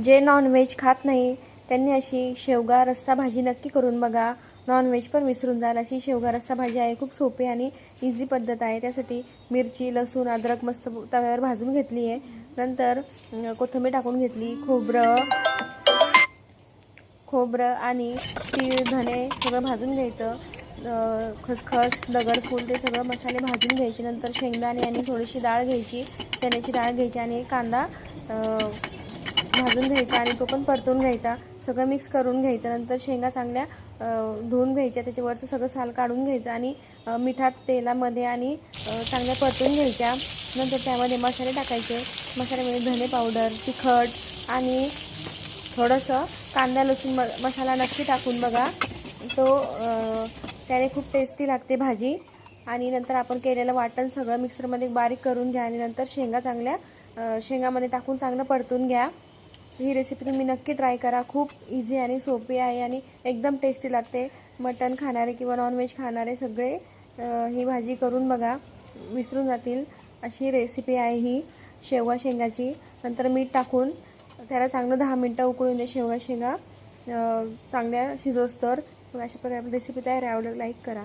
जे नॉनव्हेज खात नाही त्यांनी अशी शेवगा रस्सा भाजी नक्की करून बघा. नॉनव्हेज पण विसरून जाल अशी शेवगा रस्सा भाजी आहे. खूप सोपी आणि इझी पद्धत आहे. त्यासाठी मिरची, लसूण, अद्रक मस्त तव्यावर भाजून घेतली आहे. नंतर कोथिंबीर टाकून घेतली. खोबरं आणि तीळ, धने सगळं भाजून घ्यायचं. खसखस, दगडफूल ते सगळं मसाले भाजून घ्यायचे. नंतर शेंगदाणे आणि थोडीशी डाळ घ्यायची, चण्याची डाळ घ्यायची आणि कांदा भाजून घ्यायचा आणि तो पण परतून घ्यायचा. सगळं मिक्स करून घ्यायचं. नंतर शेंगा चांगल्या धुवून घ्यायच्या, त्याच्यावरचं सगळं साल काढून घ्यायचं आणि मिठात, तेलामध्ये आणि चांगल्या परतून घ्यायच्या. नंतर त्यामध्ये मसाले टाकायचे. मसाल्यामध्ये धने पावडर, तिखट आणि थोडंसं कांदा लसूण मसाला नक्की टाकून बघा. त्याने खूप टेस्टी लागते भाजी. आणि नंतर आपण केलेलं वाटण सगळं मिक्सरमध्ये बारीक करून घ्या आणि नंतर शेंगामध्ये टाकून चांगलं परतून घ्या. ही रेसिपी तुम्ही नक्की ट्राय करा. खूप इझी आणि सोपी आहे आणि एकदम टेस्टी लागते. मटण खाणारे किंवा नॉनव्हेज खाणारे सगळे ही भाजी करून बघा, विसरून जातील अशी रेसिपी आहे ही शेंगाची. नंतर मीठ टाकून त्याला चांगलं 10 मिनटं उकळून दे. शेंगा चांगल्या शिजोस्तर. अशा प्रकारे रेसिपी तयार आहे. आवडल्यास लाईक करा.